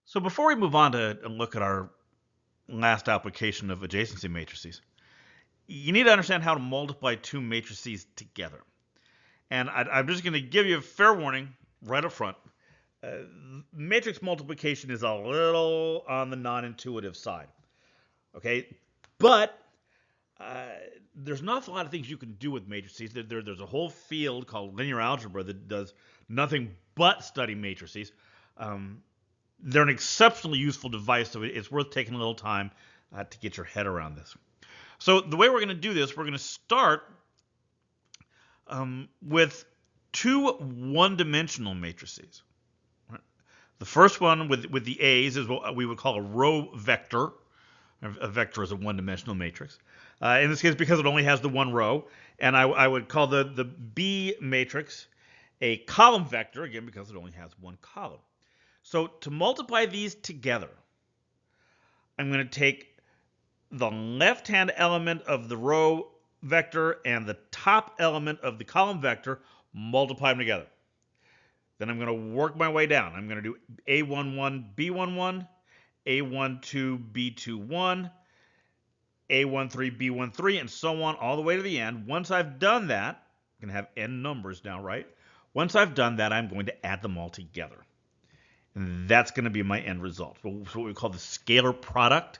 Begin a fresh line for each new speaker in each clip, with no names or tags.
So before we move on to look at our last application of adjacency matrices, you need to understand how to multiply two matrices together. And I'm just going to give you a fair warning right up front. Uh, Matrix multiplication is a little on the non-intuitive side. Okay, but uh, there's not a lot of things you can do with matrices. There's a whole field called linear algebra that does nothing but study matrices. Um, they're an exceptionally useful device, so it's worth taking a little time to get your head around this. So the way we're going to do this, we're going to start with two one-dimensional matrices. The first one with the A's is what we would call a row vector. A vector is a one-dimensional matrix. In this case, because it only has the one row, and I would call the B matrix a column vector, again, because it only has one column. So to multiply these together, I'm going to take the left-hand element of the row vector and the top element of the column vector, multiply them together. Then I'm going to work my way down. I'm going to do A11, B11, A12, B21, A13, B13, and so on all the way to the end. Once I've done that, I'm going to have n numbers now, right? Once I've done that, I'm going to add them all together. And that's going to be my end result. So what we call the scalar product.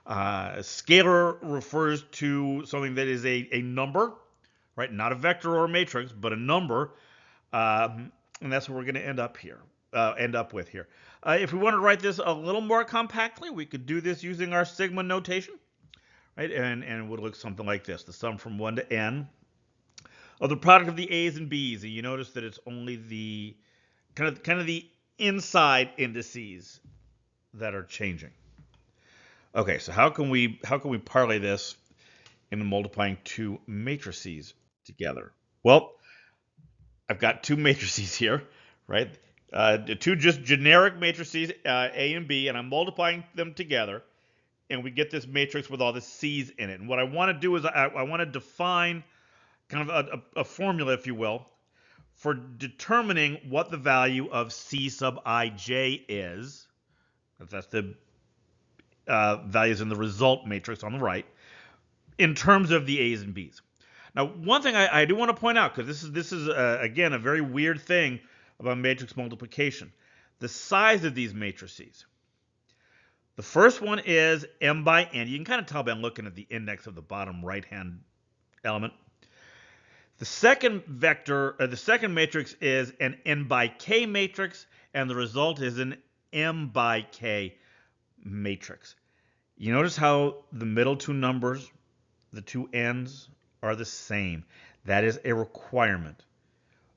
Scalar refers to something that is a number, right? Not a vector or a matrix, but a number. And that's what we're going to end up with here. If we want to write this a little more compactly, we could do this using our sigma notation, right? And it would look something like this: the sum from 1 to n of the product of the A's and B's. And you notice that it's only the kind of the inside indices that are changing. Okay, so how can we parlay this into multiplying two matrices together? Well, I've got two matrices here, right? Two just generic matrices, A and B, and I'm multiplying them together, and we get this matrix with all the C's in it. And what I want to do is I want to define kind of a formula, if you will, for determining what the value of C sub ij is. That's the values in the result matrix on the right, in terms of the A's and B's. Now, one thing I do want to point out, because this is again a very weird thing about matrix multiplication, the size of these matrices. The first one is m by n. You can kind of tell by looking at the index of the bottom right-hand element. The second matrix is an n by k matrix, and the result is an m by k matrix. You notice how the middle two numbers, the two n's, are the same. That is a requirement.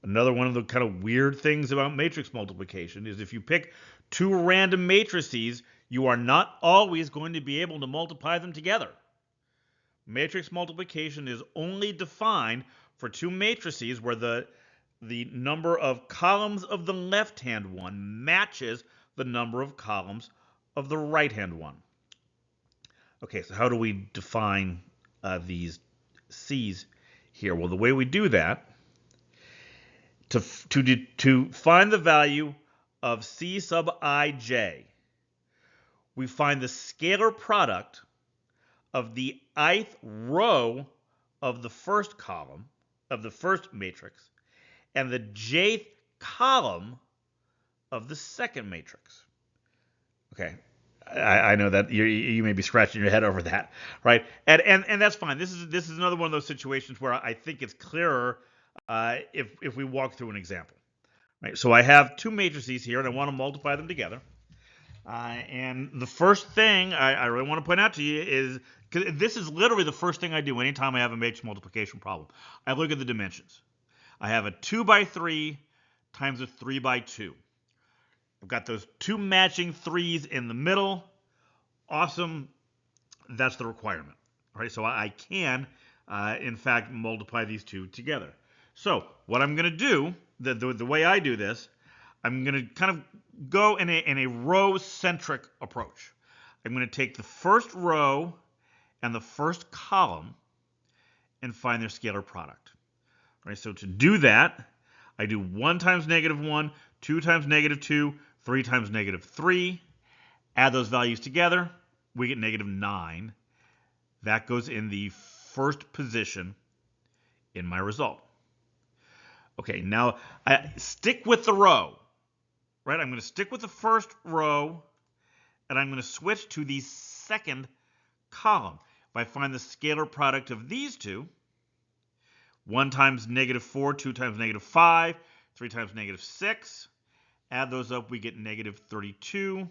Another one of the kind of weird things about matrix multiplication is if you pick two random matrices, you are not always going to be able to multiply them together. Matrix multiplication is only defined for two matrices where the number of columns of the left-hand one matches the number of columns of the right-hand one. Okay, so how do we define these C's here? Well, the way we do that, to find the value of C sub ij, we find the scalar product of the ith row of the first column of the first matrix and the jth column of the second matrix. Okay, I know that you may be scratching your head over that, right? And that's fine. This is another one of those situations where I think it's clearer if we walk through an example. Right. So I have two matrices here, and I want to multiply them together. And the first thing I really want to point out to you is, because this is literally the first thing I do anytime I have a matrix multiplication problem. I look at the dimensions. I have a 2 by 3 times a 3 by 2. I've got those two matching 3's in the middle. Awesome. That's the requirement. All right, so I can, in fact, multiply these two together. So what I'm going to do, the way I do this, I'm going to kind of go in a row-centric approach. I'm going to take the first row and the first column and find their scalar product. All right, so to do that, I do 1 times -1, 2 times -2, 3 times -3. Add those values together, we get negative 9. That goes in the first position in my result. Okay, now I stick with the row, right? I'm going to stick with the first row, and I'm going to switch to the second column. If I find the scalar product of these two, 1 times negative 4, 2 times negative 5, 3 times negative 6, add those up, we get negative 32.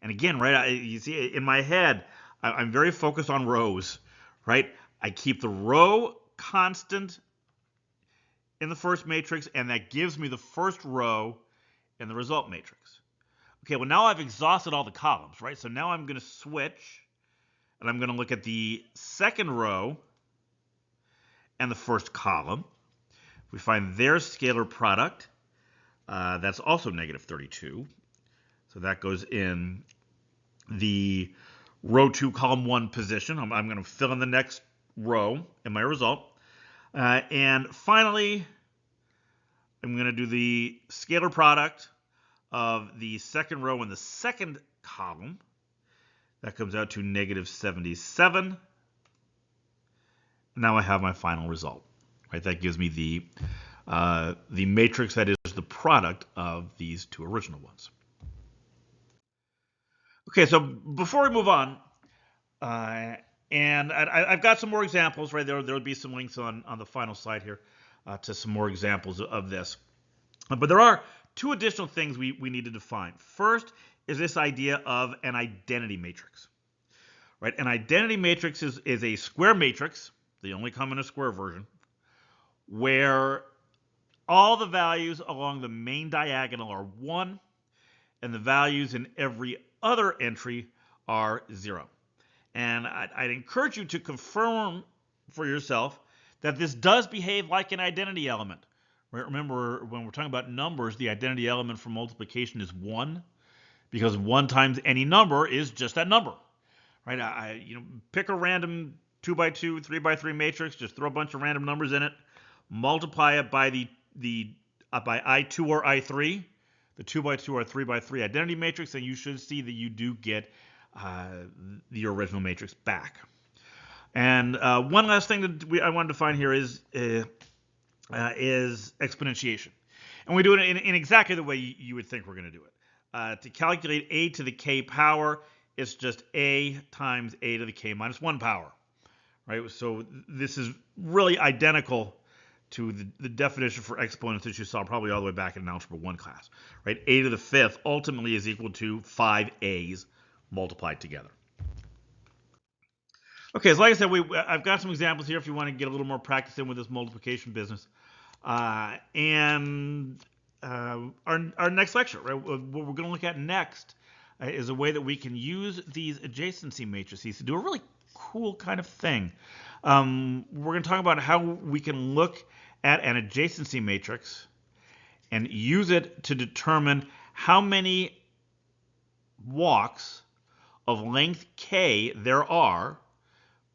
And again, right, you see in my head, I'm very focused on rows, right? I keep the row constant in the first matrix, and that gives me the first row in the result matrix. Okay, well, now I've exhausted all the columns, right? So now I'm going to switch, and I'm going to look at the second row and the first column. We find their scalar product. That's also negative 32. So that goes in the row 2, column 1 position. I'm going to fill in the next row in my result. And finally, I'm going to do the scalar product of the second row and the second column. That comes out to negative 77. Now I have my final result. Right? That gives me the matrix that is the product of these two original ones. Okay, so before we move on, and I've got some more examples, right? There'll be some links on the final slide here to some more examples of this. But there are two additional things we need to define. First is this idea of an identity matrix. Right? An identity matrix is a square matrix, they only come in a square version, where all the values along the main diagonal are 1, and the values in every other entry are 0. And I'd encourage you to confirm for yourself that this does behave like an identity element. Right? Remember, when we're talking about numbers, the identity element for multiplication is 1, because 1 times any number is just that number. Right? Pick a random 2 by 2, 3 by 3 matrix, just throw a bunch of random numbers in it, multiply it by by I2 or I3, the 2 by 2 or 3 by 3 identity matrix, and you should see that you do get the original matrix back. And one last thing that I wanted to find here is exponentiation. And we do it in exactly the way you would think we're going to do it. To calculate a to the k power, it's just a times a to the k minus 1 power. Right? So this is really identical to the definition for exponents that you saw probably all the way back in Algebra 1 class. Right? A to the 5th ultimately is equal to 5 a's multiplied together. Okay, so like I said, I've got some examples here if you want to get a little more practice in with this multiplication business. Our next lecture, right, what we're going to look at next is a way that we can use these adjacency matrices to do a really cool kind of thing. We're going to talk about how we can look at an adjacency matrix and use it to determine how many walks of length k there are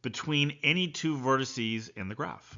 between any two vertices in the graph.